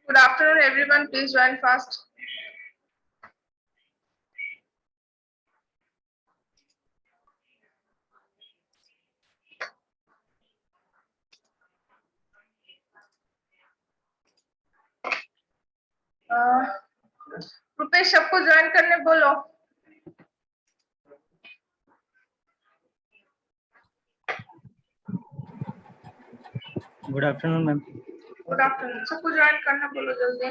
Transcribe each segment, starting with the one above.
Good afternoon, everyone. Please join fast. Rupesh सबको join करने बोलो. Good afternoon ma'am. Good afternoon. सबको ज्वाइन करना बोलो जल्दी.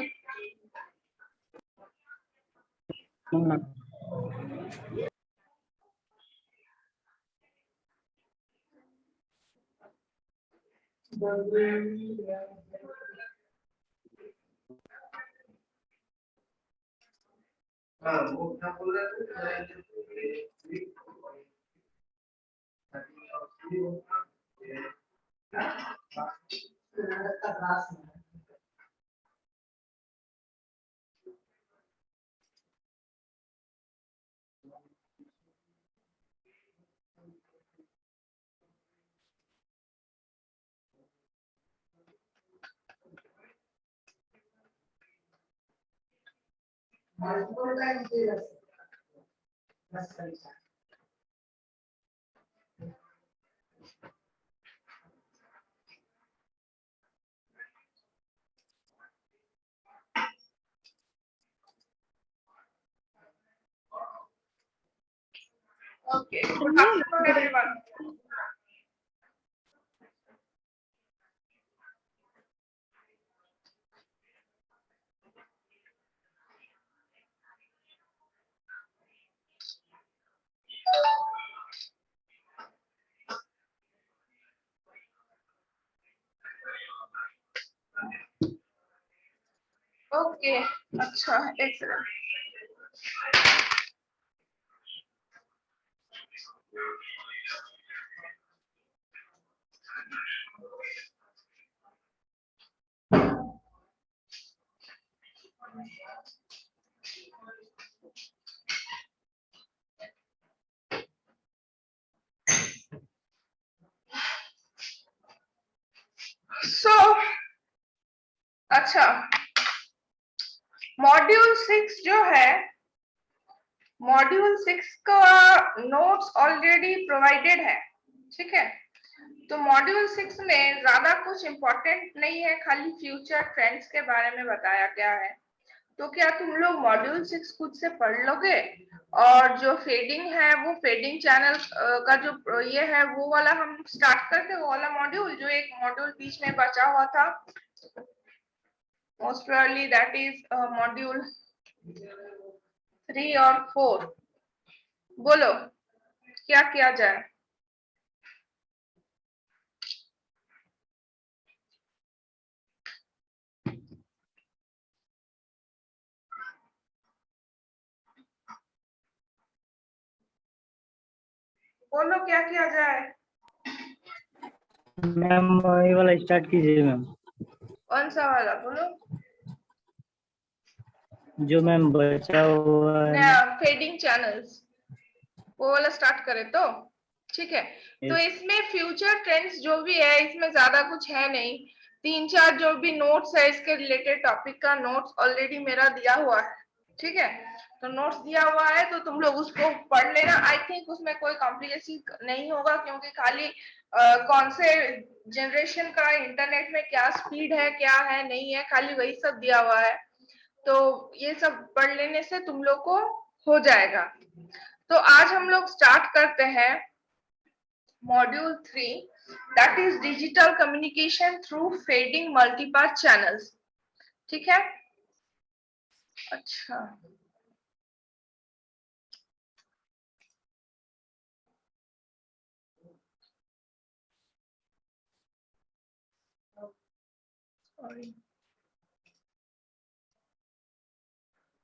Okay. Good afternoon, everyone. Okay. अच्छा, excellent. So, अच्छा, मॉड्यूल 6 जो है, मॉड्यूल 6 का नोट्स ऑलरेडी प्रोवाइडेड है. ठीक है, तो मॉड्यूल 6 में ज्यादा कुछ इम्पोर्टेंट नहीं है, खाली फ्यूचर ट्रेंड्स के बारे में बताया गया है. तो क्या तुम लोग मॉड्यूल 6 खुद से पढ़ लोगे? और जो फेडिंग है, वो फेडिंग चैनल का जो ये है, वो वाला हम स्टार्ट करते, वो वाला मॉड्यूल, जो एक मॉड्यूल बीच में बचा हुआ था, most probably that is module 3 और 4. बोलो क्या किया जाए? बोलो क्या किया जाए? मैम ये वाला स्टार्ट कीजिए मैम. कौन सा वाला? बोलो. जो मैम बचा हुआ है, फेडिंग चैनल्स, वो वाला स्टार्ट करें तो ठीक है. तो इसमें फ्यूचर ट्रेंड्स जो भी है, इसमें ज्यादा कुछ है नहीं. 3-4 जो भी नोट्स है इसके रिलेटेड टॉपिक का नोट्स ऑलरेडी मेरा दिया हुआ है. ठीक है, तो नोट्स दिया हुआ है तो तुम लोग उसको पढ़ लेना. आई थिंक उसमें कोई कॉम्प्लिकेशन नहीं होगा, क्योंकि खाली कौन से जनरेशन का इंटरनेट में क्या स्पीड है, क्या है, नहीं है, खाली वही सब दिया हुआ है. तो ये सब पढ़ लेने से तुम लोग को हो जाएगा. तो आज हम लोग स्टार्ट करते हैं module 3, that is digital communication through fading multipath channels. ठीक है. अच्छा,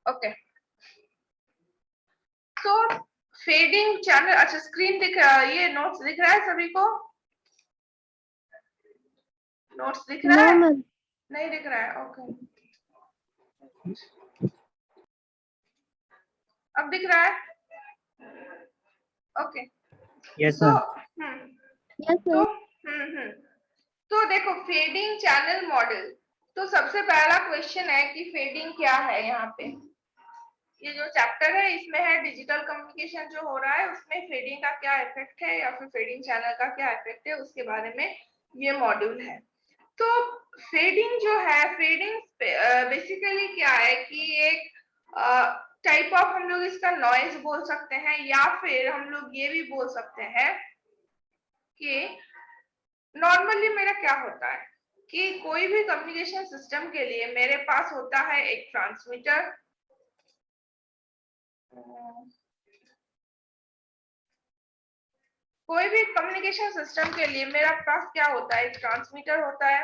ओके. तो फेडिंग चैनल, अच्छा स्क्रीन दिख रहा है, ये नोट्स दिख रहा है सभी को? नोट्स दिख रहा है? नहीं दिख रहा है. ओके, अब दिख रहा है? ओके. यस तो मैम. तो देखो, फेडिंग चैनल मॉडल, तो सबसे पहला क्वेश्चन है कि फेडिंग क्या है। यहाँ पे ये जो चैप्टर है इसमें है डिजिटल कम्युनिकेशन जो हो रहा है उसमें फेडिंग का क्या इफेक्ट है या फिर फेडिंग चैनल का क्या इफेक्ट है उसके बारे में ये मॉड्यूल है। तो फेडिंग जो है, फेडिंग बेसिकली क्या है कि एक टाइप ऑफ, हम लोग इसका नॉइज बोल सकते हैं या फिर हम लोग ये भी बोल सकते हैं कि नॉर्मली मेरा क्या होता है कि कोई भी कम्युनिकेशन सिस्टम के लिए मेरे पास होता है एक ट्रांसमीटर, कोई भी कम्युनिकेशन सिस्टम के लिए मेरा पास क्या होता है, एक ट्रांसमीटर होता है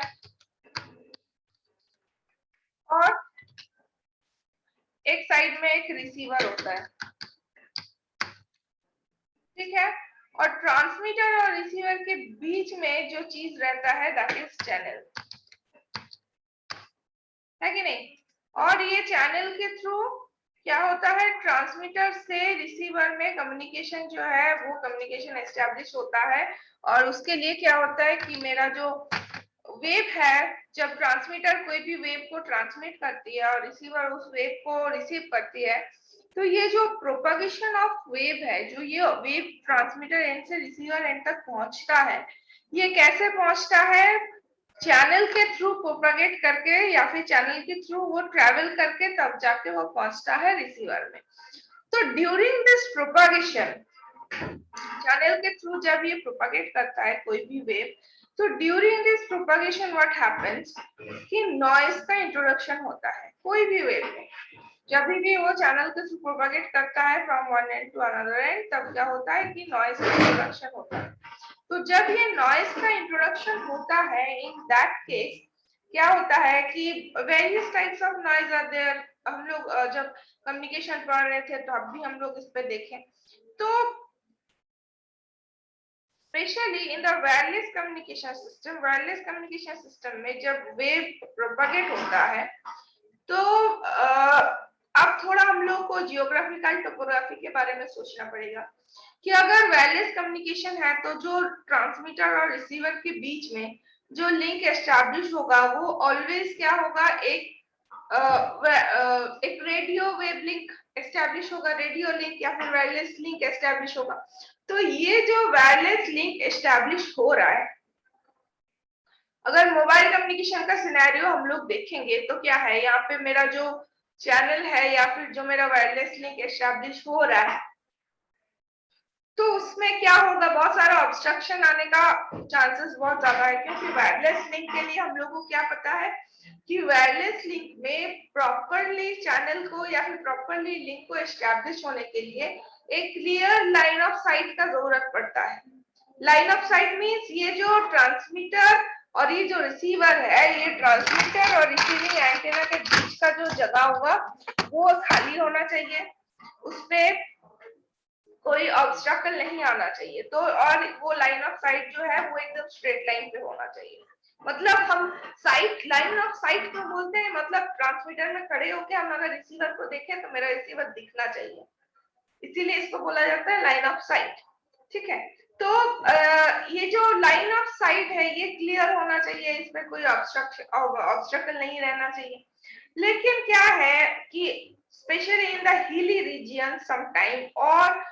और एक साइड में एक रिसीवर होता है, ठीक है। और ट्रांसमीटर और रिसीवर के बीच में जो चीज रहता है दैट इज चैनल, है कि नहीं। और ये चैनल के थ्रू क्या होता है, ट्रांसमीटर से रिसीवर में कम्युनिकेशन जो है वो कम्युनिकेशन एस्टेब्लिश होता है। और उसके लिए क्या होता है कि मेरा जो वेव है, जब ट्रांसमीटर कोई भी वेव को ट्रांसमिट करती है और रिसीवर उस वेव को रिसीव करती है, तो ये जो प्रोपगेशन ऑफ वेव है, जो ये वेव ट्रांसमीटर एंड से रिसीवर एंड तक पहुंचता है, ये कैसे पहुंचता है, चैनल के थ्रू प्रोपगेट करके या फिर चैनल के थ्रू वो ट्रेवल करके तब जाके वो पहुंचता है रिसीवर में। तो ड्यूरिंग दिस प्रोपगेशन, चैनल के थ्रू जब ये प्रोपगेट करता है कोई भी वेव, तो during this propagation what happens कि नॉइज का इंट्रोडक्शन होता है कोई भी वेव में। जब भी वो चैनल के थ्रू प्रोपगेट करता है from one end to another end, तब क्या होता है कि नॉइज का इंट्रोडक्शन होता है। तो जब ये नॉइज का इंट्रोडक्शन होता है, इन दैट केस क्या होता है कि various types of noise are there. हम लोग जब कम्युनिकेशन पढ़ रहे थे तो अब भी हम लोग इस पे देखें तो specially in the wireless communication system में जब वेव प्रोपगेट होता है तो अब थोड़ा हम लोग को जियोग्राफिकल टोपोग्राफी के बारे में सोचना पड़ेगा कि अगर वायरलेस कम्युनिकेशन है तो जो ट्रांसमीटर और रिसीवर के बीच में जो लिंक एस्टैब्लिश होगा वो ऑलवेज क्या होगा, एक रेडियो वेव लिंक एस्टैब्लिश होगा, रेडियो लिंक या फिर वायरलेस लिंक एस्टैब्लिश होगा। तो ये जो वायरलेस लिंक एस्टैब्लिश हो रहा है, अगर मोबाइल कम्युनिकेशन का सिनेरियो हम लोग देखेंगे तो क्या है, यहाँ पे मेरा जो चैनल है या फिर जो मेरा वायरलेस लिंक एस्टैब्लिश हो रहा है, तो उसमें क्या होगा, बहुत सारा ऑब्स्ट्रक्शन आने का चांसेस बहुत ज्यादा है। क्योंकि वायरलेस लिंक के लिए हम लोग को क्या पता है कि वायरलेस लिंक में प्रॉपरली चैनल को या फिर प्रॉपरली लिंक को एस्टैब्लिश होने के लिए एक क्लियर लाइन ऑफ साइट का जरूरत पड़ता है। लाइन ऑफ साइट मीन्स ये जो ट्रांसमीटर और ये जो रिसीवर है, ये ट्रांसमीटर और रिसीविंग एंटीना के बीच का जो जगह होगा वो खाली होना चाहिए, उसपे कोई ऑब्स्ट्रकल नहीं आना चाहिए। तो और वो लाइन ऑफ साइट जो है वो एकदम स्ट्रेट लाइन पे होना चाहिए। मतलब हम साइट, लाइन ऑफ साइट क्यों बोलते हैं, मतलब ट्रांसमीटर में खड़े होके हम अगर रिसीवर को देखें तो मेरा रिसीवर दिखना चाहिए, इसीलिए इसको बोला जाता है लाइन ऑफ साइट, ठीक है। तो ये जो लाइन ऑफ साइट है ये क्लियर होना चाहिए, इसमें कोई ऑब्स्ट्रक्शन नहीं रहना चाहिए। लेकिन क्या है कि specially in the hilly region sometime, और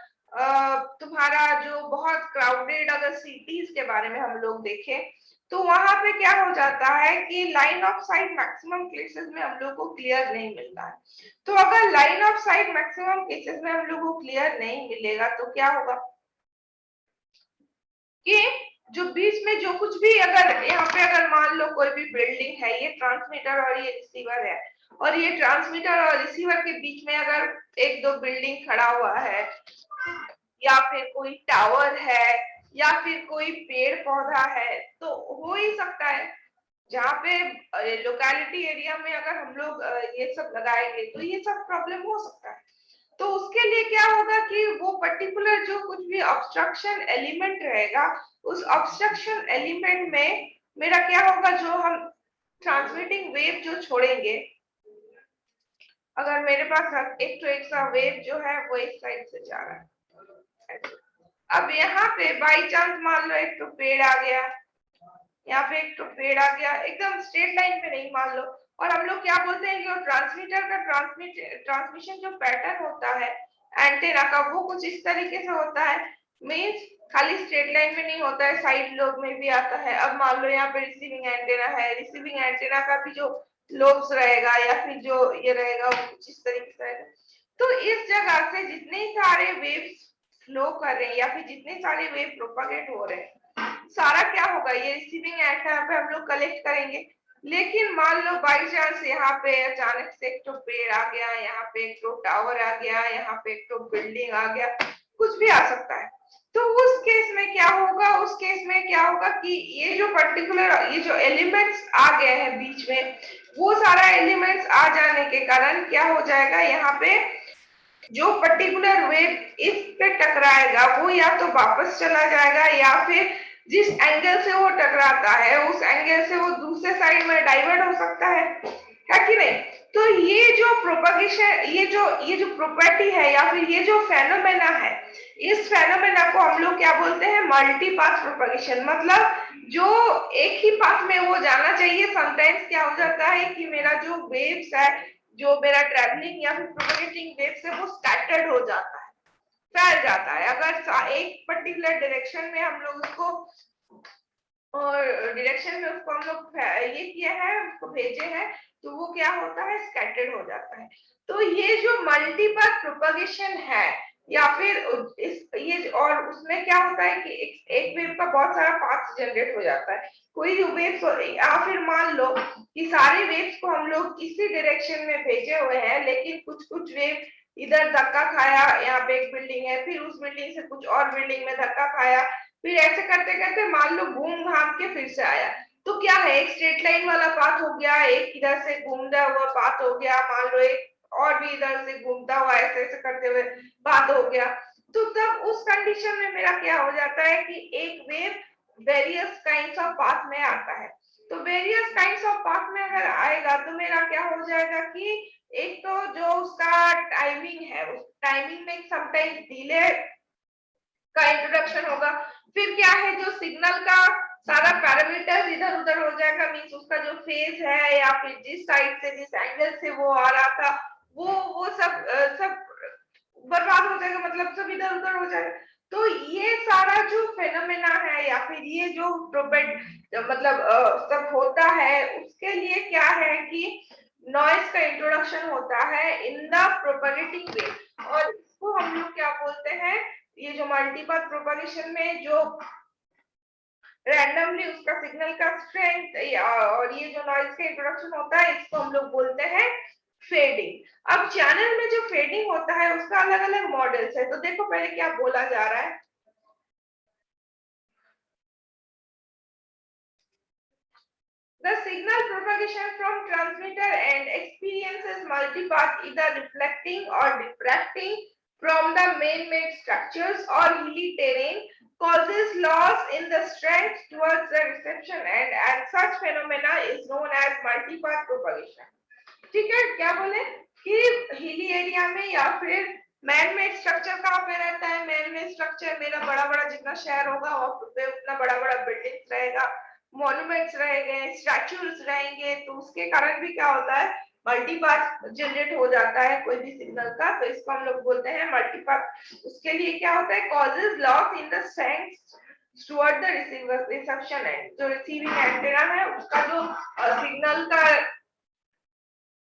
तुम्हारा जो बहुत क्राउडेड अगर सिटीज के बारे में हम लोग देखें तो वहां पे क्या हो जाता है कि line of site maximum cases में हम लोग को क्लियर नहीं मिलता है। तो अगर line of site maximum cases में हम लोग को क्लियर नहीं मिलेगा तो क्या होगा कि जो बीच में जो कुछ भी, अगर यहाँ पे अगर मान लो कोई भी बिल्डिंग है, ये ट्रांसमीटर और ये रिसीवर है, और ये ट्रांसमीटर और रिसीवर के बीच में अगर एक दो बिल्डिंग खड़ा हुआ है या फिर कोई टावर है या फिर कोई पेड़ पौधा है, तो हो ही सकता है जहाँ पे लोकेलिटी एरिया में अगर हम लोग ये सब लगाएंगे तो ये सब प्रॉब्लम हो सकता है। तो उसके लिए क्या होगा कि वो पर्टिकुलर जो कुछ भी ऑब्स्ट्रक्शन एलिमेंट रहेगा, उस ऑब्स्ट्रक्शन एलिमेंट में मेरा क्या होगा, जो हम ट्रांसमिटिंग वेव जो छोड़ेंगे, अगर मेरे पास एक तो एक सा वेव जो है वो एक साइड से जा रहा है, अब यहाँ पे बाई चांस मान लो एक तो पेड़ आ गया यहाँ पे एक तो पेड़ आ गया, एकदम स्ट्रेट लाइन पे नहीं मान लो। और हम लोग क्या बोलते हैं कि वो ट्रांसमीटर का ट्रांसमिशन जो पैटर्न होता है एंटेना का, वो कुछ इस तरीके से होता है। मीन्स खाली स्ट्रेट लाइन में नहीं होता है, साइड लोब में भी आता है। अब मान लो यहाँ पे रिसीविंग एंटेना है, रिसीविंग एंटेना का भी जो लोब्स रहेगा या फिर जो ये रहेगा वो कुछ इस तरीके से रहेगा। तो इस जगह से जितने सारे वेव्स फ्लो कर रहे हैं या फिर जितने सारे वेव प्रोपागेट हो रहे हैं, सारा क्या होगा, ये रिसीविंग एंटेना पे हम लोग कलेक्ट करेंगे। लेकिन मान लो बाई चांस यहाँ पे अचानक से एक तो पेड़ आ गया, यहाँ पे एक तो टावर आ गया, यहाँ पे एक तो बिल्डिंग आ गया, कुछ भी आ सकता है। तो उस केस में क्या होगा, उस केस में क्या होगा कि ये जो पर्टिकुलर ये जो एलिमेंट्स आ गए हैं बीच में, वो सारा एलिमेंट्स आ जाने के कारण क्या हो जाएगा, यहाँ पे जो पर्टिकुलर वेव इस पे टकराएगा वो या तो वापस चला जाएगा या फिर जिस एंगल से वो टकराता है उस एंगल से वो दूसरे साइड में डाइवर्ट हो सकता है कि नहीं। तो ये जो प्रोपगेशन, ये जो प्रॉपर्टी है या फिर ये जो फेनोमेना है, इस फेनोमेना को हम लोग क्या बोलते हैं, मल्टी पाथ प्रोपगेशन। मतलब जो एक ही पाथ में वो जाना चाहिए, समटाइम्स क्या हो जाता है कि मेरा जो वेव्स है, जो मेरा ट्रैवलिंग या फिर प्रोपगेटिंग वेव्स है, वो स्कैटर्ड हो जाता है, फैल जाता है। अगर एक पर्टिकुलर डायरेक्शन में हम लोग उसको और डायरेक्शन में उसको हम लोग ये किया है, उसको भेजे हैं, तो वो क्या होता है, स्कैटर्ड हो जाता है। तो ये जो मल्टीपल प्रोपगेशन है या फिर ये, और उसमें क्या होता है कि एक वेव का बहुत सारा पाथ जनरेट हो जाता है। कोई वेव या फिर मान लो कि सारे वेव्स को हम लोग इसी डायरेक्शन में भेजे हुए हैं, लेकिन कुछ कुछ वेव इधर धक्का खाया, यहाँ पे एक बिल्डिंग है, फिर उस बिल्डिंग से कुछ और बिल्डिंग में धक्का खाया, फिर ऐसे करते करते मान लो घूम घाम के फिर से आया। तो क्या है, एक स्ट्रेट लाइन वाला पाथ हो गया, एक इधर से घूमता हुआ पाथ हो गया, मान लो एक और भी इधर से घूमता हुआ ऐसे ऐसे करते हुए पाथ हो गया। तो तब उस कंडीशन में मेरा क्या हो जाता है कि एक wave various kinds of path में आता है। तो वेरियस काइंड्स ऑफ पाथ में अगर आएगा तो मेरा क्या हो जाएगा कि एक तो जो उसका टाइमिंग है, उस टाइमिंग में समटाइम्स डिले का इंट्रोडक्शन होगा। फिर क्या है, जो सिग्नल का सारा पैरामीटर्स इधर उधर हो जाएगा, मींस उसका जो फेज है या फिर जिस साइड से जिस एंगल से वो आ रहा था वो सब बर्बाद हो जाएगा, मतलब सब इधर उधर हो जाएगा। तो ये सारा जो फेनोमेना है या फिर ये जो मतलब सब होता है, उसके लिए क्या है कि नॉइज का इंट्रोडक्शन होता है इन द प्रोपगेटिंग वेव। और इसको हम लोग क्या बोलते हैं, ये जो मल्टीपल प्रोपगेशन में जो रैंडमली उसका सिग्नल का स्ट्रेंथ और ये जो नॉइज का इंट्रोडक्शन होता है, इसको हम लोग बोलते हैं फेडिंग। अब चैनल में जो फेडिंग होता है उसका अलग अलग मॉडल्स है। तो देखो पहले क्या बोला जा रहा है, the signal propagation from transmitter end experiences multipath, either reflecting or diffracting from the man-made structures or hilly terrain, causes loss in the strength towards the reception end, and such phenomena is known as multipath propagation। ठीक है, क्या बोले कि hilly area में या फिर man made structure कहाँ पे रहता है, मैन मेड स्ट्रक्चर मेरा बड़ा बड़ा जितना शहर होगा उतना बड़ा बड़ा बिल्डिंग्स रहेगा, मॉन्यूमेंट्स रहेंगे, स्टैच्यूज रहेंगे, तो उसके कारण भी क्या होता है, मल्टीपाथ जनरेट हो जाता है कोई भी सिग्नल का। तो इसको हम लोग बोलते हैं मल्टीपाथ। उसके लिए क्या होता है, causes loss in the sense toward the receiver reception and. जो रिसीविंग एंटेना है उसका जो सिग्नल का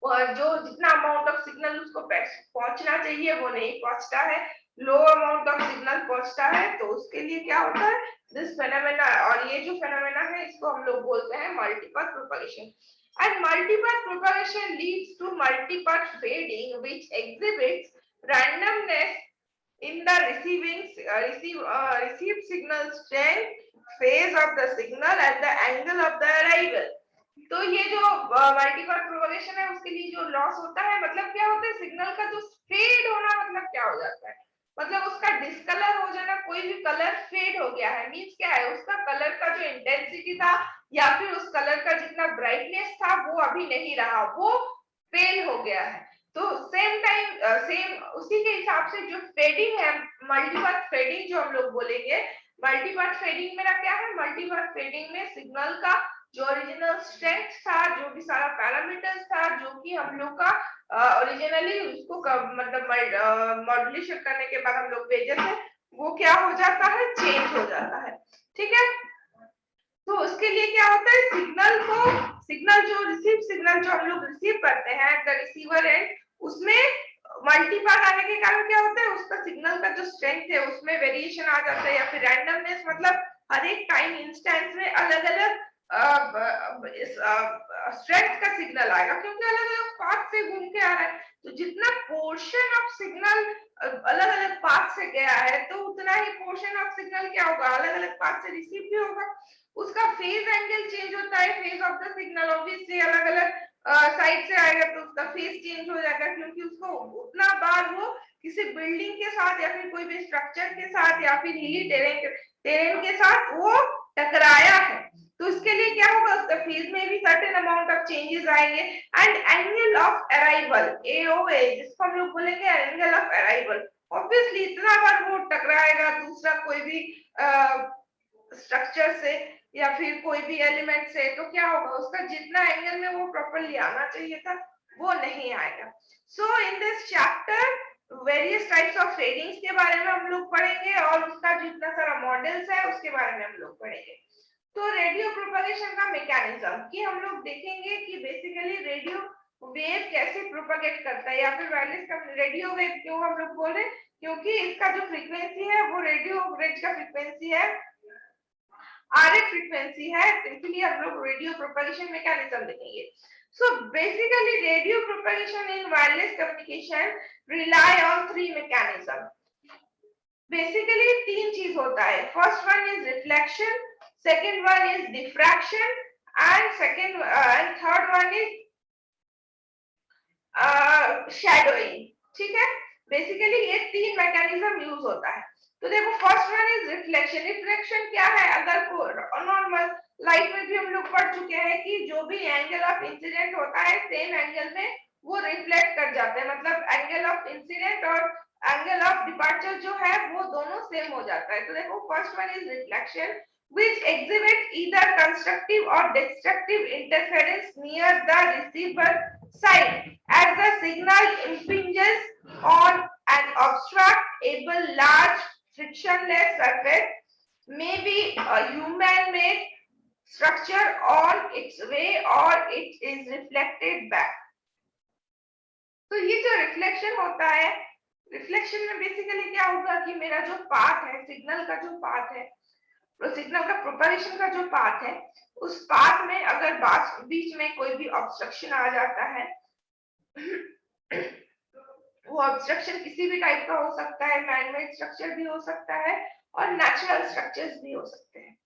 और जो जितना अमाउंट ऑफ सिग्नल उसको पहुंचना चाहिए वो नहीं पहुंचता है, लो अमाउंट ऑफ सिग्नल पहुंचता है, तो उसके लिए क्या होता है, दिस फेनोमेना। और ये जो फेनोमेना है इसको हम लोग बोलते हैं multipath propagation. And multipath propagation leads to multipath fading which exhibits randomness in the received signal strength, phase of the signal and the angle of the arrival। तो ये जो मल्टीपल प्रोपगेशन है उसके लिए जो लॉस होता है, मतलब क्या होता है, सिग्नल का जो फेड होना, मतलब क्या हो जाता है, मतलब उसका डिस्कलर हो जाना, कोई भी कलर फेड हो गया है, मींस क्या है, उसका कलर का जो इंटेंसिटी था या फिर उस कलर का जितना ब्राइटनेस था वो अभी नहीं रहा, वो फेल हो गया है। तो सेम टाइम सेम उसी के हिसाब से जो फेडिंग है, मल्टीपल फेडिंग जो हम लोग बोलेंगे, मल्टीपाथ फेडिंग मेरा क्या है, मल्टीपाथ फेडिंग में सिग्नल का जो ओरिजिनल स्ट्रेंथ था, जो भी सारा पैरामीटर्स था, जो कि हम लोग का ओरिजिनली उसको मतलब मॉड्यूलेशन करने के बाद हम लोग भेजे थे, वो क्या हो जाता है, चेंज हो जाता है। ठीक है, तो उसके लिए क्या होता है, सिग्नल जो हम लोग रिसीव करते हैं द रिसीवर एंड, उसमें मल्टीपाथ आने के कारण क्या होता है, उसका सिग्नल का जो स्ट्रेंथ है उसमें वेरिएशन आ जाता है, या फिर रैंडमनेस, मतलब हर एक टाइम इंस्टेंस में अलग अलग स्ट्रेंथ का सिग्नल आएगा, क्योंकि अलग अलग पाथ से घूम के आ रहा है। तो जितना पोर्शन ऑफ सिग्नल अलग अलग पाथ से गया है, तो उतना ही पोर्शन ऑफ सिग्नल क्या होगा, अलग अलग पाथ से रिसीव भी होगा। उसका फेज एंगल चेंज होता है, phase of the signal obviously अलग अलग साइड से आएगा तो उसका फेज चेंज हो जाएगा, क्योंकि उसको उतना बार वो किसी बिल्डिंग के साथ या फिर कोई भी स्ट्रक्चर के साथ या फिर हिली टेरेन के साथ वो टकराया है। तो इसके लिए क्या होगा, उसका फेज में भी सर्टेन अमाउंट ऑफ चेंजेस आएंगे। And angle of arrival, AOA, जिसको हम लोग बोलेंगे एंगल ऑफ अराइवल, ऑब्वियसली इतना बार वो टकराएगा दूसरा कोई भी स्ट्रक्चर से या फिर कोई भी एलिमेंट से, तो क्या होगा, उसका जितना एंगल में वो प्रॉपर्ली आना चाहिए था वो नहीं आएगा। So in this chapter various types of fadings के बारे में हम लोग पढ़ेंगे, और उसका जितना सारा मॉडल्स है उसके बारे में हम लोग पढ़ेंगे। तो रेडियो प्रोपगेशन का मैकेनिज्म कि हम लोग देखेंगे कि बेसिकली रेडियो वेव कैसे प्रोपगेट करता है, या फिर वायरलेस का रेडियो वेव क्यों हम लोग बोल रहे हैं, क्योंकि इसका जो फ्रीक्वेंसी है वो रेडियो वेव का फ्रीक्वेंसी है, RF फ्रीक्वेंसी है, इसलिए हम लोग रेडियो प्रोपगेशन मैकेनिज्म देखेंगे। So basically radio propagation in wireless communication rely on three mechanism. Basically तीन चीज होता है, first one is reflection, second one is diffraction and third one is shadowing। ठीक है, बेसिकली ये तीन मैकेनिज्म यूज होता है। तो देखो first one is reflection. Reflection क्या है, अगर नॉर्मल लाइट में भी हम लोग पढ़ चुके हैं कि जो भी एंगल ऑफ इंसिडेंट होता है सेम एंगल में वो रिफ्लेक्ट कर जाते हैं, मतलब एंगल ऑफ इंसिडेंट और एंगल ऑफ डिपार्चर जो है वो दोनों सेम हो जाता है। तो देखो first one is reflection which exhibit either constructive or destructive interference near the receiver side as the signal impinges on an obstructable large frictionless surface, may be a human-made structure on its way or it is reflected back। तो ये जो reflection होता है, reflection में basically क्या होगा कि मेरा जो पाथ है, सिग्नल का जो पाथ है, तो सिग्नल का प्रोपगेशन का जो पाथ है, उस पाथ में अगर बीच में कोई भी ऑब्स्ट्रक्शन आ जाता है, वो ऑब्स्ट्रक्शन किसी भी टाइप का हो सकता है, मैनमेड स्ट्रक्चर भी हो सकता है और नेचुरल स्ट्रक्चर्स भी हो सकते हैं।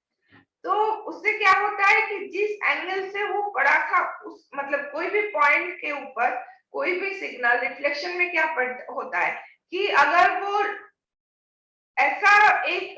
तो उससे क्या होता है कि जिस एंगल से वो पड़ा था, उस मतलब कोई भी पॉइंट के ऊपर कोई भी सिग्नल रिफ्लेक्शन में क्या होता है कि अगर वो ऐसा एक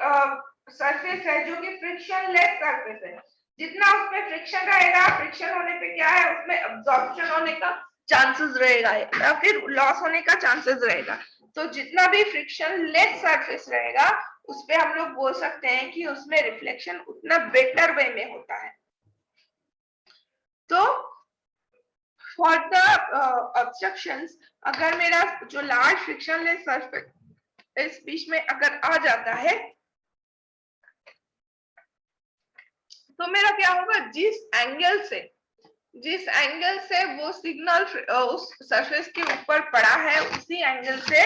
सरफेस है जो कि फ्रिक्शनलेस सरफेस है, जितना उसमें फ्रिक्शन रहेगा, फ्रिक्शन होने पे क्या है, उसमें अब्जॉर्प्शन होने का चांसेस रहेगा या फिर लॉस होने का चांसेस रहेगा। तो जितना भी फ्रिक्शनलेस सरफेस रहेगा उस पे हम लोग बोल सकते हैं कि उसमें रिफ्लेक्शन उतना बेटर वे में होता है। तो फॉर द ऑब्स्ट्रक्शंस, अगर मेरा जो लार्ज फ्रिक्शनलेस सरफेस इस बीच में अगर आ जाता है तो मेरा क्या होगा, जिस एंगल से वो सिग्नल उस सरफेस के ऊपर पड़ा है उसी एंगल से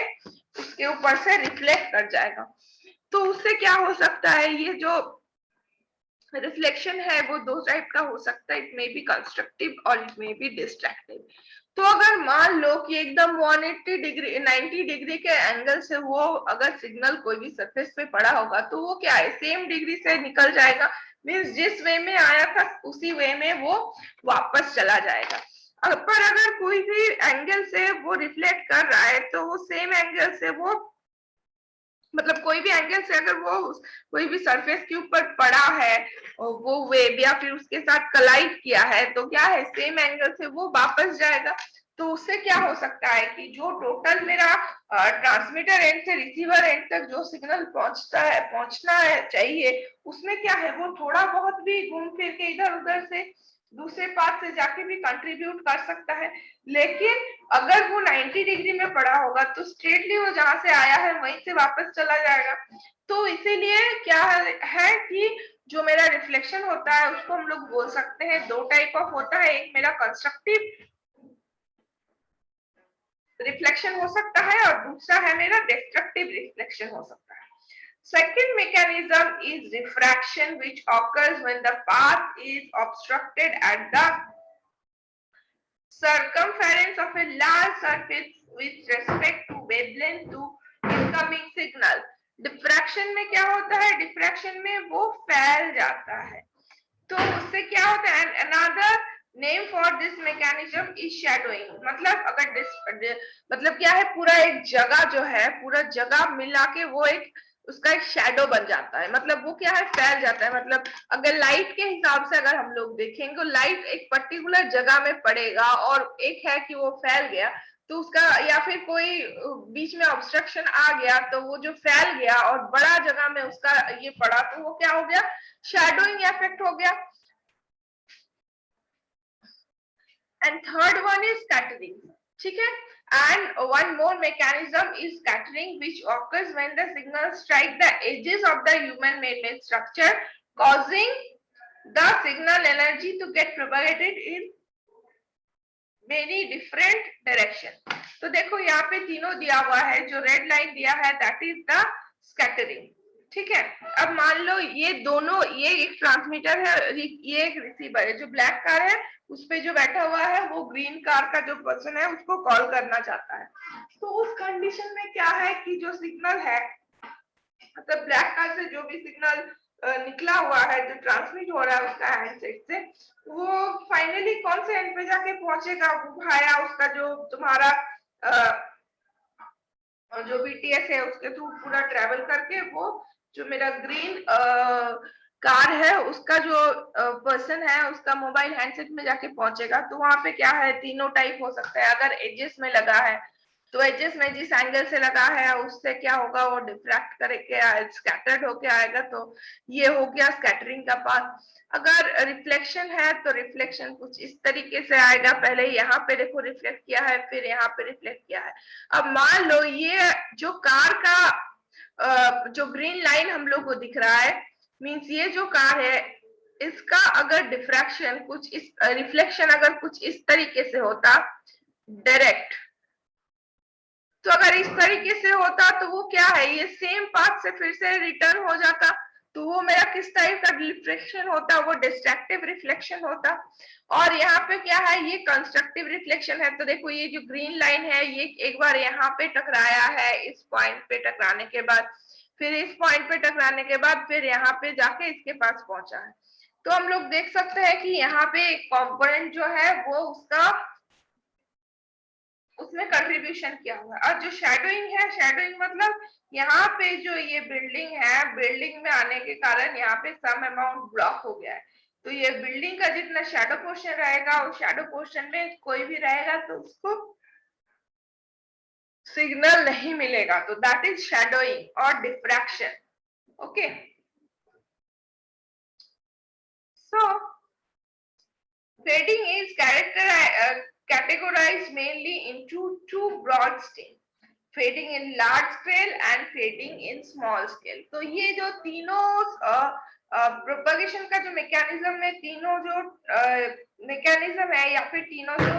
उसके ऊपर से रिफ्लेक्ट कर जाएगा। तो उससे क्या हो सकता है, ये जो रिफ्लेक्शन है वो दो टाइप का हो सकता है, इट मे बी कंस्ट्रक्टिव और इट मे बी डिस्ट्रक्टिव। तो अगर मान लो कि एकदम 180 डिग्री 90 डिग्री के एंगल से वो अगर सिग्नल कोई भी सरफेस पे पड़ा होगा तो वो क्या है, सेम डिग्री से निकल जाएगा, मींस जिस वे में आया था उसी वे में वो वापस चला जाएगा। पर अगर कोई भी एंगल से वो रिफ्लेक्ट कर रहा है तो वो सेम एंगल से वो मतलब कोई भी एंगल से अगर वो कोई भी सरफेस के ऊपर पड़ा है और वो वेव या फिर उसके साथ कलाइड किया है तो क्या है, सेम एंगल से वो वापस जाएगा। तो उससे क्या हो सकता है कि जो टोटल मेरा ट्रांसमीटर एंड से रिसीवर एंड तक जो सिग्नल पहुंचना है चाहिए, उसमें क्या है वो थोड़ा बहुत भी घूम फिर के इधर उधर से दूसरे पाथ से जाके भी कंट्रीब्यूट कर सकता है। लेकिन अगर वो 90 डिग्री में पड़ा होगा तो स्ट्रेटली वो जहां से आया है वहीं से वापस चला जाएगा। तो इसीलिए क्या है कि जो मेरा रिफ्लेक्शन होता है उसको हम लोग बोल सकते हैं, दो टाइप ऑफ होता है, एक मेरा कंस्ट्रक्टिव रिफ्लेक्शन हो सकता है और दूसरा है मेरा डिस्ट्रक्टिव रिफ्लेक्शन हो सकता है। Second mechanism is diffraction, which occurs when the path is obstructed at the circumference of a large surface with respect to wavelength to incoming signal. Diffraction में क्या होता है? Diffraction में वो फैल जाता है। तो उससे क्या होता है? Another name for this mechanism is shadowing. मतलब अगर मतलब क्या है, पूरा एक जगह जो है, पूरा जगह मिला के वो एक उसका एक शैडो बन जाता है। मतलब वो क्या है, फैल जाता है। मतलब अगर लाइट के हिसाब से अगर हम लोग देखेंगे तो लाइट एक पर्टिकुलर जगह में पड़ेगा और एक है कि वो फैल गया तो उसका, या फिर कोई बीच में ऑब्स्ट्रक्शन आ गया तो वो जो फैल गया और बड़ा जगह में उसका ये पड़ा तो वो क्या हो गया, शैडोइंग इफेक्ट हो गया। And third one is scattering, ठीक है। And one more mechanism is scattering, which occurs when the signals strike the edges of the human made structure, causing the signal energy to get propagated in many different direction. तो देखो यहाँ पे तीनों दिया हुआ है, जो रेड लाइन दिया है दैट इज द स्कैटरिंग, ठीक है। अब मान लो ये दोनों, ये एक ट्रांसमीटर है, ये एक रिसीवर है। जो ब्लैक कार है उस पे जो बैठा हुआ है वो ग्रीन कार का जो पर्सन है उसको कॉल करना चाहता है। तो उस कंडीशन में क्या है कि जो सिग्नल है, मतलब ब्लैक कार से जो भी सिग्नल निकला हुआ है, जो ट्रांसमिट हो रहा है उसका हैंडसेट से, वो फाइनली कौन से एंड पे जाके पहुंचेगा, वो भाया उसका जो तुम्हारा जो बीटीएस है उसके थ्रू पूरा ट्रेवल करके वो जो मेरा ग्रीन कार है उसका जो पर्सन है उसका मोबाइल हैंडसेट में जाके पहुंचेगा। तो वहां पे क्या है, तीनों टाइप हो सकता है। अगर एजेस में लगा है तो एजेस में जिस एंगल से लगा है उससे क्या होगा, वो डिफ्रैक्ट करके स्कैटर्ड होके आएगा, तो ये हो गया स्कैटरिंग का पाथ। अगर रिफ्लेक्शन है तो रिफ्लेक्शन कुछ इस तरीके से आएगा, पहले यहाँ पे देखो रिफ्लेक्ट किया है, फिर यहाँ पे रिफ्लेक्ट किया है। अब मान लो ये जो कार का जो ग्रीन लाइन हम लोग को दिख रहा है, मींस ये जो कार है इसका अगर डिफ्रैक्शन कुछ इस, रिफ्लेक्शन अगर कुछ इस तरीके से होता डायरेक्ट, तो अगर इस तरीके से होता तो वो क्या है, ये सेम पाथ से फिर से रिटर्न हो जाता, तो वो मेरा किस टाइप का रिफ्लेक्शन होता, वो डिस्ट्रक्टिव रिफ्लेक्शन होता। और यहाँ पे क्या है, ये कंस्ट्रक्टिव रिफ्लेक्शन है। तो देखो ये जो ग्रीन लाइन है ये एक बार यहाँ पे टकराया है, इस पॉइंट पे टकराने के बाद, फिर इस पॉइंट पे टकराने के बाद फिर यहाँ पे जाके इसके पास पहुंचा है। तो हम लोग देख सकते हैं कि यहाँ पे एक कॉम्पोनेंट जो है वो उसका उसमें कंट्रीब्यूशन किया हुआ है। और जो शैडोइंग है, शैडोइंग मतलब यहाँ पे जो ये बिल्डिंग है, बिल्डिंग में आने के कारण यहाँ पे सम अमाउंट ब्लॉक हो गया है, तो ये बिल्डिंग का जितना शैडो पोर्शन रहेगा उस शैडो पोर्शन में कोई भी रहेगा तो उसको सिग्नल नहीं मिलेगा, तो दैट इज शैडोइंग और diffraction. Okay, so fading is categorized mainly into two broad stages, fading in large scale and fading in small scale। तो ये जो तीनों प्रोपगेशन का जो मैकेनिज्म है, तीनों जो मैकेनिज्म है या फिर तीनों जो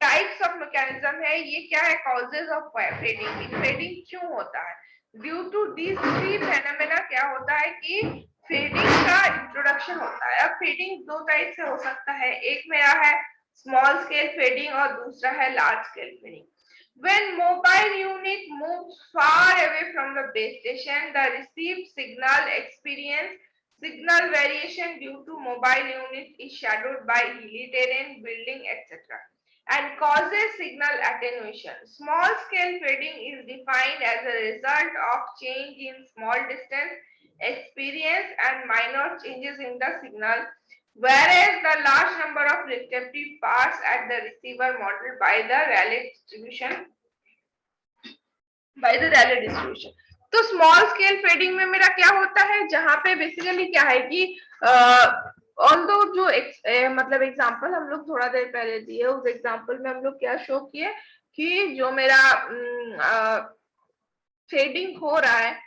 टाइप्स ऑफ मैकेनिज्म है, ये क्या है, कॉजेज ऑफ फेडिंग। फेडिंग क्यों होता है, due to these three phenomena क्या होता है कि फेडिंग का इंट्रोडक्शन होता है। अब फेडिंग दो टाइप से हो सकता है, एक मेरा है स्मॉल स्केल फेडिंग और दूसरा है large scale fading. When mobile unit moves far away from the base station, the received signal experience signal variation due to mobile unit is shadowed by hilly terrain, building, etc. and causes signal attenuation. Small scale fading is defined as a result of change in small distance experience and minor changes in the signal whereas the large number of reflective parts at the receiver modeled by the Rayleigh distribution. तो small scale fading में मेरा क्या होता है, जहां पे basically क्या है कि ऑल्दो जो मतलब एग्जांपल हम लोग थोड़ा देर पहले दिए, उस एग्जांपल में हम लोग क्या शो किए कि जो मेरा फेडिंग हो रहा है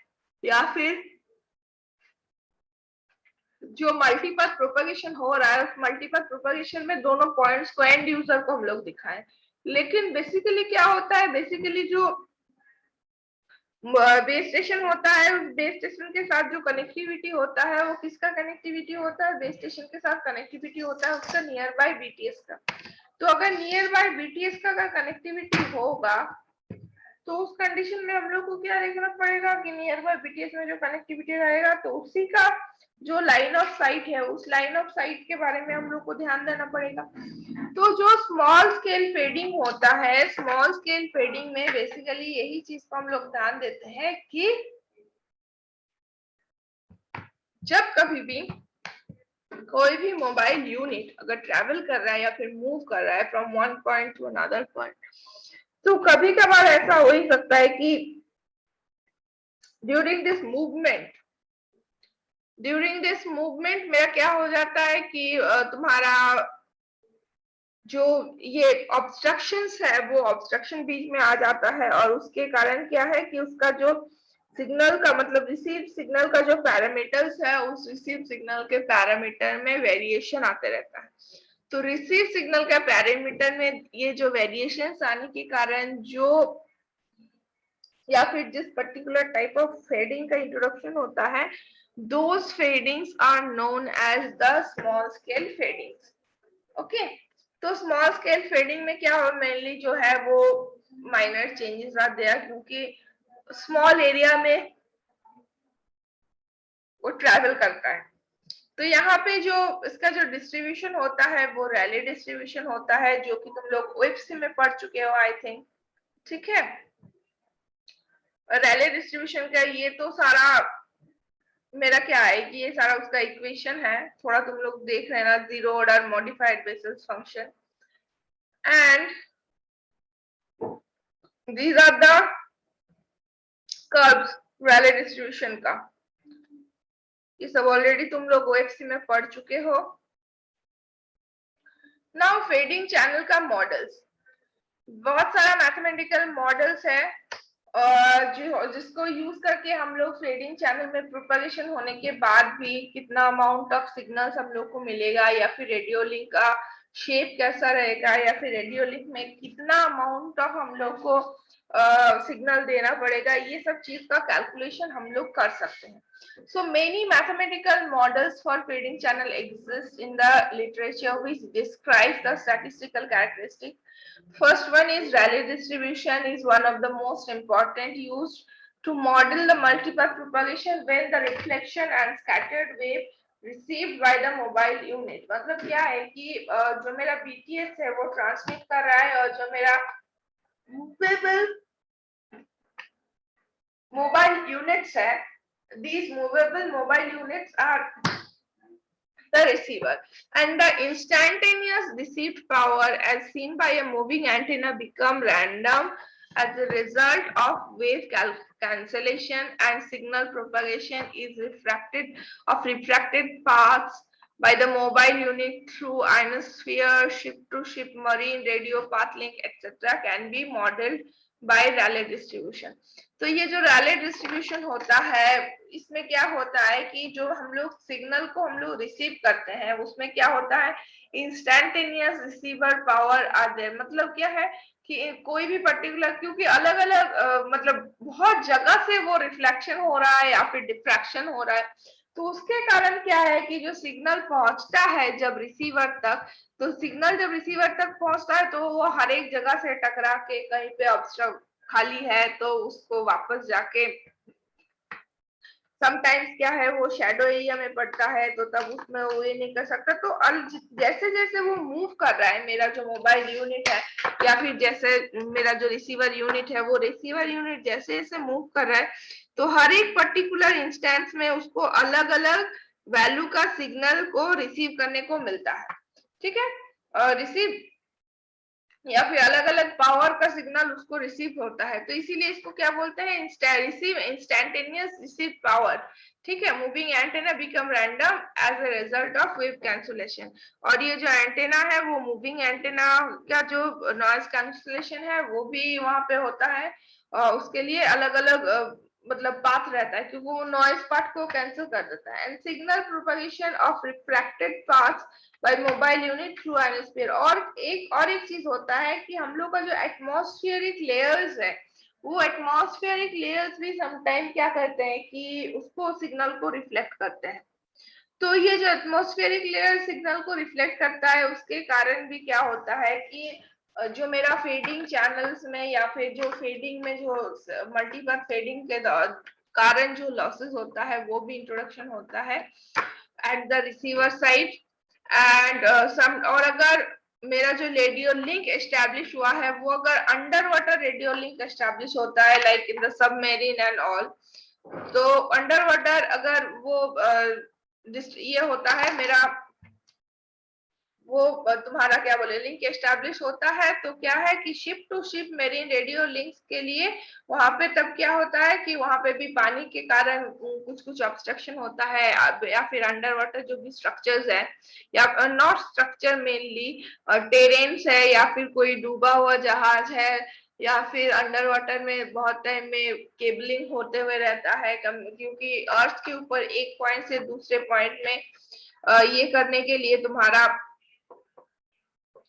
या फिर जो मल्टीपथ प्रोपगेशन हो रहा है, उस मल्टीपथ प्रोपगेशन में दोनों पॉइंट्स को एंड यूजर को हम लोग दिखाएं। लेकिन बेसिकली क्या होता है, बेसिकली जो बेस स्टेशन होता है, उस बेस स्टेशन के साथ जो कनेक्टिविटी होता है वो किसका कनेक्टिविटी होता है, बेस स्टेशन के साथ कनेक्टिविटी होता है उसका नियर बाय बीटीएस का। तो अगर नियर बाय बीटीएस का अगर कनेक्टिविटी होगा तो उस कंडीशन में हम लोग को क्या देखना पड़ेगा कि नियर बाय बीटीएस में जो कनेक्टिविटी रहेगा तो उसी का जो लाइन ऑफ साइट है, उस लाइन ऑफ साइट के बारे में हम लोग को ध्यान देना पड़ेगा। तो जो स्मॉल स्केल फेडिंग होता है, स्मॉल स्केल फेडिंग में बेसिकली यही चीज को हम लोग ध्यान देते हैं कि जब कभी भी कोई भी मोबाइल यूनिट अगर ट्रेवल कर रहा है या फिर मूव कर रहा है from one point two another point, तो कभी कभार ऐसा हो ही सकता है कि ड्यूरिंग दिस मूवमेंट मेरा क्या हो जाता है कि तुम्हारा जो ये ऑब्स्ट्रक्शंस है वो ऑब्स्ट्रक्शन बीच में आ जाता है, और उसके कारण क्या है कि उसका जो सिग्नल का मतलब रिसीव सिग्नल का जो पैरामीटर्स है, उस रिसीव सिग्नल के पैरामीटर में वेरिएशन आते रहता है। तो रिसीव सिग्नल का पैरामीटर में ये जो वेरिएशंस आने के कारण जो या फिर जिस पर्टिकुलर टाइप ऑफ फेडिंग का इंट्रोडक्शन होता है, those fadings are known as the small scale fadings. Okay, तो स्मॉल स्केल फेडिंग में क्या हो, मेनली जो है वो माइनर चेंजेस आर देयर, क्योंकि स्मॉल एरिया में वो ट्रैवल करता है। तो यहाँ पे जो इसका जो डिस्ट्रीब्यूशन होता है वो रैले डिस्ट्रीब्यूशन होता है, जो कि तुम लोग ओएफसी में पढ़ चुके हो आई थिंक, ठीक है। रैले डिस्ट्रीब्यूशन का ये तो सारा मेरा क्या है कि ये सारा उसका इक्वेशन है, थोड़ा तुम लोग देख लेना, zero order modified basis function, and these are the curves Rayleigh distribution का। ये सब ऑलरेडी तुम लोग ओएफसी में पढ़ चुके हो। नाउ फेडिंग चैनल का मॉडल्स, बहुत सारा मैथमेटिकल मॉडल्स है और जिसको यूज करके हम लोग फेडिंग चैनल में प्रोपगेशन होने के बाद भी कितना अमाउंट ऑफ सिग्नल्स हम लोग को मिलेगा, या फिर रेडियो लिंक का शेप कैसा रहेगा, या फिर रेडियो लिंक में कितना अमाउंट ऑफ हम लोग को सिग्नल देना पड़ेगा, ये सब चीज का कैलकुलेशन हम लोग कर सकते हैं। So many mathematical models for feeding channel exist in the literature which describes the statistical characteristics. First one is Rayleigh distribution is one of the most important used to model the multipath propagation when the reflection and scattered wave received by the mobile unit. मतलब क्या है कि जो मेरा BTS है वो transmit कर रहा है, और जो मेरा movable mobile units है, these movable mobile units are the receiver, and the instantaneous received power as seen by a moving antenna become random as a result of wave cancellation and signal propagation is refracted paths by the mobile unit through ionosphere, ship-to-ship, marine, radio path link, etc. can be modeled by Rayleigh distribution. तो ये जो Raleigh distribution होता है, इसमें क्या होता है कि जो हम लोग सिग्नल को हम लोग रिसीव करते हैं उसमें क्या होता है, instantaneous receiver power are there. मतलब क्या है कि कोई भी पर्टिकुलर, क्योंकि अलग अलग मतलब बहुत जगह से वो रिफ्लेक्शन हो रहा है या फिर डिफ्रैक्शन हो रहा है, तो उसके कारण क्या है कि जो सिग्नल पहुंचता है जब रिसीवर तक, तो सिग्नल जब रिसीवर तक पहुंचता है तो वो हर एक जगह से टकरा के कहीं पे ऑब्स्ट्रक्ट खाली है तो उसको वापस जाके समटाइम्स क्या है वो शैडो एरिया में पड़ता है, तो तब उसमें वो ये नहीं कर सकता। तो जैसे जैसे वो मूव कर रहा है मेरा जो मोबाइल यूनिट है, या फिर जैसे मेरा जो रिसीवर यूनिट है, वो रिसीवर यूनिट जैसे जैसे मूव कर रहा है तो हर एक पर्टिकुलर इंस्टेंस में उसको अलग अलग वैल्यू का सिग्नल को रिसीव करने को मिलता है, ठीक है। रिसीव या फिर अलग अलग पावर का सिग्नल उसको रिसीव होता है, तो इसीलिए इसको क्या बोलते हैं, रिसीव इंस्टेंटेनियस रिसीव पावर, ठीक है। Moving antenna become random as a result of wave cancellation. और ये जो एंटेना है वो मूविंग एंटेना का जो नॉइज कैंसुलेशन है वो भी वहां पे होता है, और उसके लिए अलग अलग मतलब पाथ रहता है, क्योंकि वो नॉइज पार्ट को कैंसिल कर देता है। And signal propagation of refracted paths by mobile unit through ionosphere. और एक चीज होता है कि हम लोग का जो एटमॉस्फेरिक लेयर्स है, वो एटमॉस्फेरिक लेयर्स भी समटाइम क्या करते हैं कि उसको सिग्नल को रिफ्लेक्ट करते हैं। तो ये जो एटमॉस्फेरिक लेयर सिग्नल को रिफ्लेक्ट करता है, उसके कारण भी क्या होता है कि जो मेरा फेडिंग चैनल्स में या फिर जो फेडिंग में जो मल्टीपथ फेडिंग के कारण जो लॉसेस होता है वो भी इंट्रोडक्शन होता है at the receiver side. And some, और अगर मेरा जो रेडियो लिंक एस्टैब्लिश हुआ है वो अगर under water radio link establish होता है like in the submarine and all, तो अंडर वाटर अगर वो ये होता है मेरा वो तुम्हारा क्या बोले लिंक एस्टैब्लिश होता है, तो क्या है कि ship to ship marine radio links के लिए वहां पे तब क्या होता है कि वहां पे भी पानी के कारण कुछ कुछ ऑब्स्ट्रक्शन होता है, या फिर अंडर वाटर जो भी स्ट्रक्चर्स है, या नॉट स्ट्रक्चर मेनली टेरेन्स है, या फिर कोई डूबा हुआ जहाज है, या फिर अंडर वाटर में बहुत टाइम में केबलिंग होते हुए रहता है, क्योंकि अर्थ के ऊपर एक पॉइंट से दूसरे पॉइंट में ये करने के लिए तुम्हारा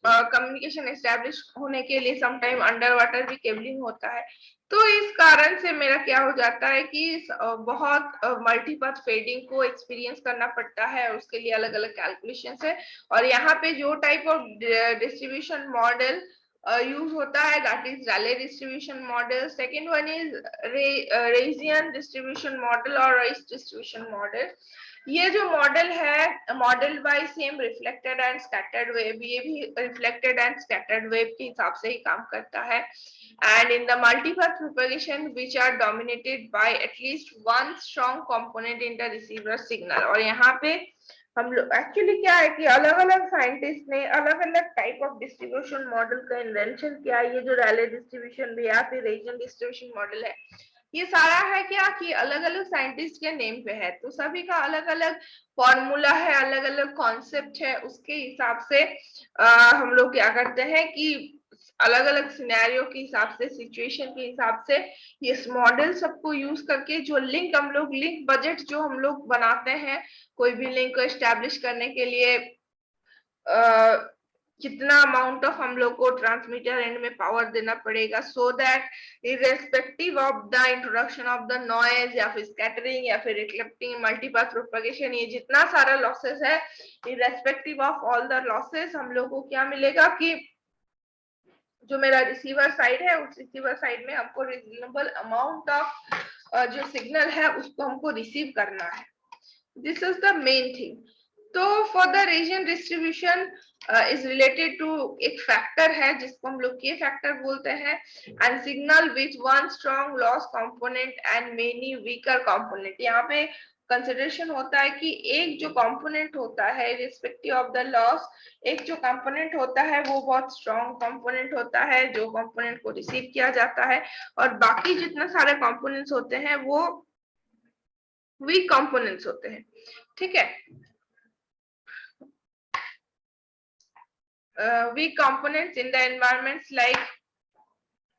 कम्युनिकेशन एस्टेब्लिश होने के लिए समटाइम अंडर वाटर भी केबलिंग होता है। तो इस कारण से मेरा क्या हो जाता है कि बहुत मल्टीपथ फेडिंग को एक्सपीरियंस करना पड़ता है, उसके लिए अलग अलग कैलकुलेशंस है। और यहाँ पे जो type of distribution model use होता है that is Rayleigh distribution model. Second one is Rician distribution model और राइस डिस्ट्रीब्यूशन मॉडल। ये जो मॉडल है model by same reflected and scattered wave, ये भी रिफ्लेक्टेड एंड स्कैटर्ड वेव के हिसाब से ही काम करता है। And in the multipath propagation which are dominated by at least one strong component in the receiver signal. और यहाँ पे हम लोग एक्चुअली क्या है कि अलग अलग साइंटिस्ट ने अलग अलग टाइप ऑफ डिस्ट्रीब्यूशन मॉडल का इन्वेंशन किया। ये जो रैले डिस्ट्रीब्यूशन भी या फिर रीजन डिस्ट्रीब्यूशन मॉडल है, ये सारा है क्या कि अलग अलग साइंटिस्ट के नेम पे है, तो सभी का अलग अलग फॉर्मूला है, अलग अलग कॉन्सेप्ट है, उसके हिसाब से हम लोग क्या करते हैं कि अलग अलग सिनेरियो के हिसाब से, सिचुएशन के हिसाब से इस मॉडल सबको यूज करके जो लिंक हम लोग लिंक बजट जो हम लोग बनाते हैं कोई भी लिंक को एस्टेब्लिश करने के लिए, कितना अमाउंट ऑफ हम लोग को ट्रांसमीटर एंड में पावर देना पड़ेगा, so that irrespective of the introduction of the noise या फिर स्कैटरिंग या फिर रिफ्लेक्टिंग मल्टीपथ प्रोपगेशन, ये जितना सारा लॉसेस है irrespective of all the losses हम लोग को क्या मिलेगा कि जो मेरा रिसीवर साइड है उस रिसीवर साइड में हमको रीजनेबल अमाउंट ऑफ जो सिग्नल है उसको हमको रिसीव करना है। This is the main thing. तो for the Rician distribution is related to एक फैक्टर है जिसको हम लोग के फैक्टर बोलते हैं, and signal which one strong loss component and many weaker component. यहाँ पे कंसिडरेशन होता है कि एक जो कंपोनेंट होता है रिस्पेक्टिव ऑफ द लॉस, एक जो कंपोनेंट होता है वो बहुत स्ट्रॉन्ग कंपोनेंट होता है जो कंपोनेंट को रिसीव किया जाता है, और बाकी जितने सारे कंपोनेंट्स होते हैं वो वीक कंपोनेंट्स होते हैं, ठीक है। Weak components in the environments like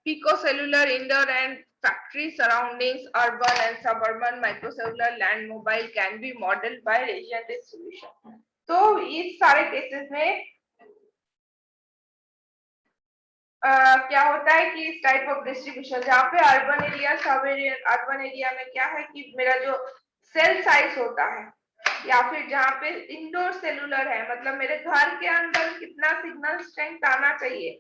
picocellular indoor and factory surroundings, urban and suburban, microcellular, land mobile can be modeled by region distribution। तो इस सारे केसेस में क्या होता है कि इस टाइप ऑफ डिस्ट्रीब्यूशन जहाँ पे अर्बन एरिया सब एरिया, अर्बन एरिया में क्या है कि मेरा जो सेल साइज होता है या फिर जहाँ पे इंडोर सेलुलर है, मतलब मेरे घर के अंदर कितना सिग्नल स्ट्रेंथ आना चाहिए,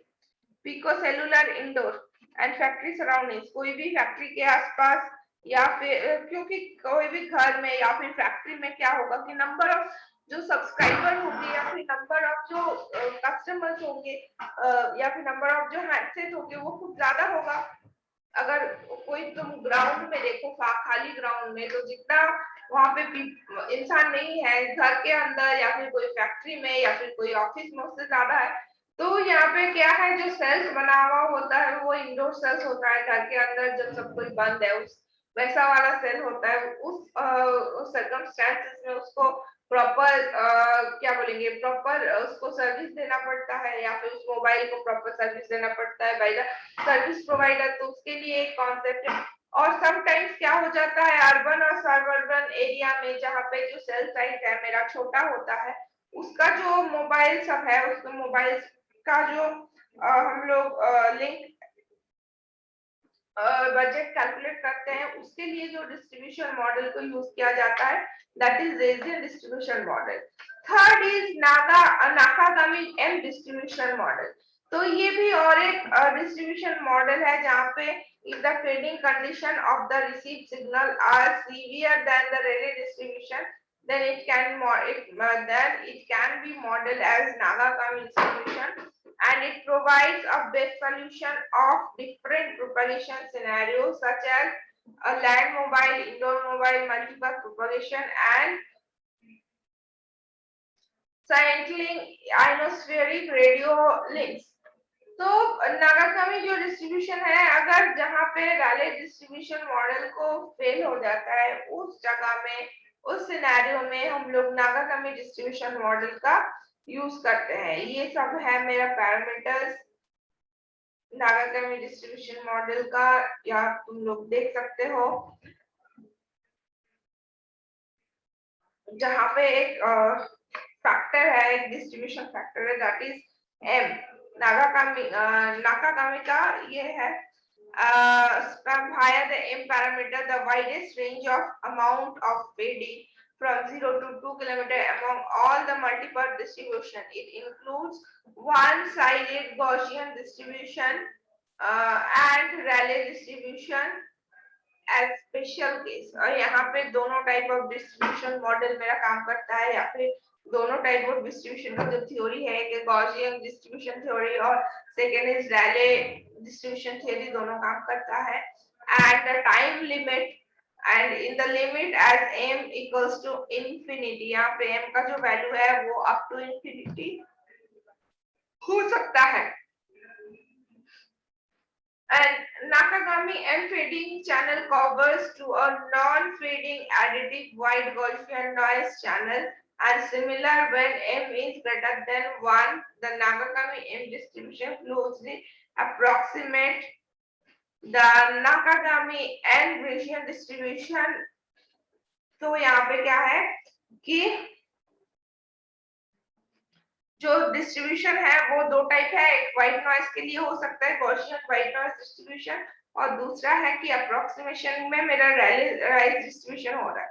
पिकोसेलुलर इंडोर एंड फैक्ट्री सराउंडिंग्स, कोई भी फैक्ट्री के आसपास या फिर क्योंकि कोई भी घर में या फिर फैक्ट्री में क्या होगा कि नंबर ऑफ जो सब्सक्राइबर होंगे या फिर नंबर ऑफ जो कस्टमर्स होंगे या फिर नंबर ऑफ जो हैंडसेट होंगे वो कुछ ज्यादा होगा। अगर कोई तुम ग्राउंड में देखो खाली ग्राउंड में, तो जितना वहां पे इंसान नहीं है, घर के अंदर या फिर कोई फैक्ट्री में या फिर कोई ऑफिस में उससे ज्यादा है, तो यहाँ पे क्या है, जो सेल्स बना हुआ होता है वो इंडोर सेल्स होता है। घर के अंदर जब सब कुछ बंद है, उस वैसा वाला सेल होता है। उस सर्कमस्टेंसेस में उसको प्रॉपर क्या बोलेंगे, प्रॉपर उसको सर्विस देना पड़ता है, या फिर उस मोबाइल को प्रॉपर सर्विस देना पड़ता है बाय द सर्विस प्रोवाइडर। तो उसके लिए एक कॉन्सेप्ट है। और समटाइम्स क्या हो जाता है, अर्बन और सबअर्बन एरिया में जहाँ पे जो सेल साइज है मेरा छोटा होता है, उसका जो मोबाइल सब है, उसको मोबाइल का जो हम लोग लिंक बजट कैलकुलेट करते हैं, उसके लिए जो डिस्ट्रीब्यूशन मॉडल को यूज किया जाता है, that is Rician distribution model. Third is Nakagami m distribution model. तो ये भी और एक डिस्ट्रीब्यूशन मॉडल है जहाँ पे if the fading condition of the received signal are severe than the relay distribution, then it can be modeled as Nagakami distribution, and it provides a best solution of different propagation scenarios such as a land mobile, indoor mobile, multipath propagation, and scintillating ionospheric radio links. तो नागासामी जो distribution है, अगर जहां पे Raleigh distribution model को fail हो जाता है, उस जगह में, उस सिनेरियो में हम लोग नागासामी डिस्ट्रीब्यूशन मॉडल का यूज करते हैं। ये सब है मेरा पैरामीटर्स नागासामी डिस्ट्रीब्यूशन मॉडल का, या तुम लोग देख सकते हो जहां पे एक फैक्टर है, एक डिस्ट्रीब्यूशन फैक्टर है, दैट इज एम। नाकागामी का ये है via the m parameter the widest range of amount of fading from 0 to 2 km among all the multipath distribution. It includes one-sided Gaussian distribution and Rayleigh distribution as special case। और यहाँ पे दोनों type of distribution model मेरा काम करता है, या फिर दोनों टाइप ऑफ डिस्ट्रीब्यूशन का जो थ्योरी है कि गॉसियन डिस्ट्रीब्यूशन थ्योरी और second is Rayleigh distribution theory, दोनों काम करता है। And the time limit and in the limit as m equals to infinity, यहाँ पे m का जो वैल्यू है वो अप टू इंफिनिटी हो सकता है। And Nakagami M fading channel covers to a non-fading additive wide Gaussian noise channel, and similar when M is greater than 1, the Nakagami M distribution closely approximate the Nakagami N Gaussian distribution। तो यहाँ पे क्या है कि जो distribution है वो दो टाइप है, एक व्हाइट नॉइज के लिए हो सकता है गॉसियन व्हाइट नॉइज डिस्ट्रीब्यूशन, और दूसरा है कि अप्रोक्सीमेशन में मेरा रैले डिस्ट्रीब्यूशन हो रहा है।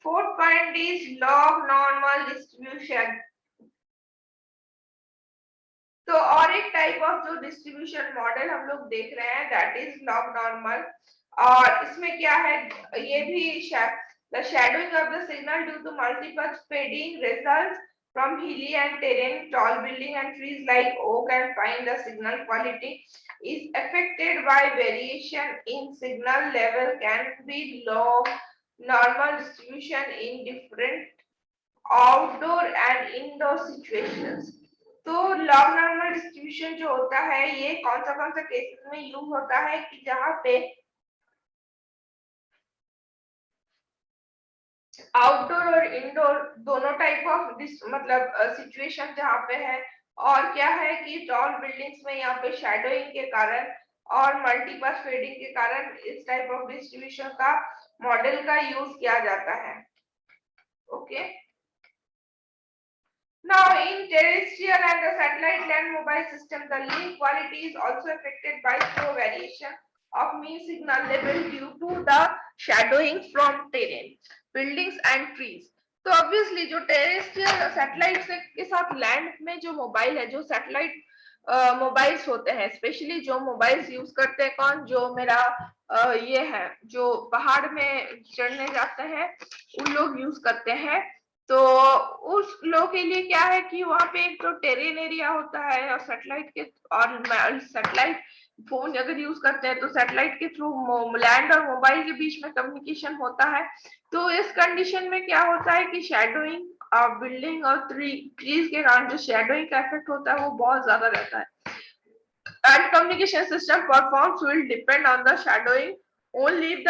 Fourth point is log normal distribution. तो और एक टाइप ऑफ जो डिस्ट्रीब्यूशन मॉडल हम लोग देख रहे हैं, दैट इज लॉग नॉर्मल। और इसमें क्या है, ये भी the shadowing of the signal due to multipath fading results from hilly and terrain, tall building and trees like oak and pine. The signal quality is affected by variation in signal level, can be log normal distribution in different outdoor and indoor situations। तो log normal distribution जो होता है, ये कौन सा cases में use होता है कि जहाँ पे आउटडोर और इंडोर दोनों टाइप ऑफ मतलब सिचुएशन जहाँ पे है, और क्या है कि टॉल बिल्डिंग्स में यहाँ पे शैडोइंग के कारण और मल्टीपाथ फेडिंग के कारण इस टाइप ऑफ डिस्ट्रीब्यूशन का मॉडल का यूज किया जाता है। Okay, now in terrestrial and the satellite land mobile system, the link quality is also affected by slow variation of mean signal level due to the shadowing from terrain, buildings and trees। तो obviously जो terrestrial satellite के साथ land में जो mobile है, जो satellite mobiles होते हैं, स्पेशली जो मोबाइल्स यूज करते हैं कौन, जो मेरा ये है जो पहाड़ में चढ़ने जाते हैं उन लोग यूज करते हैं। तो उस लोग के लिए क्या है कि वहां पे एक तो टेरेन एरिया होता है, और सैटेलाइट फोन अगर यूज करते हैं तो सैटेलाइट के थ्रू लैंड और मोबाइल के बीच में कम्युनिकेशन होता है। तो इस कंडीशन में क्या होता है कि शेडोइंग बिल्डिंग और ट्रीज के कारण जो शेडोइंग का इफेक्ट होता है वो बहुत ज्यादा रहता है। And communication system performance will depend on the shadowing. Only if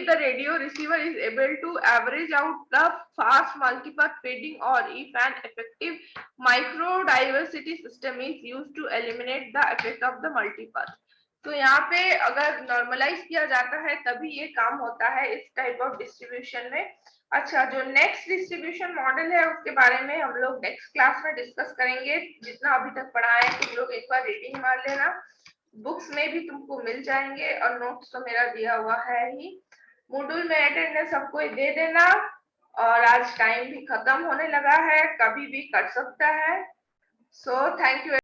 the radio receiver is able to average out the fast multipath fading, or if an effective microdiversity system is used to eliminate the effect of the multipath. तो यहाँ पे अगर normalise किया जाता है तभी ये काम होता है इस टाइप ऑफ डिस्ट्रीब्यूशन में। अच्छा, जो नेक्स्ट डिस्ट्रीब्यूशन मॉडल है उसके बारे में हम लोग नेक्स्ट क्लास में डिस्कस करेंगे। जितना अभी तक पढ़ा है तुम लोग एक बार रीडिंग मार लेना, बुक्स में भी तुमको मिल जाएंगे और नोट्स तो मेरा दिया हुआ है ही। मॉड्यूल में अटेंडेंस सबको दे देना। और आज टाइम भी खत्म होने लगा है, कभी भी कर सकता है। So thank you.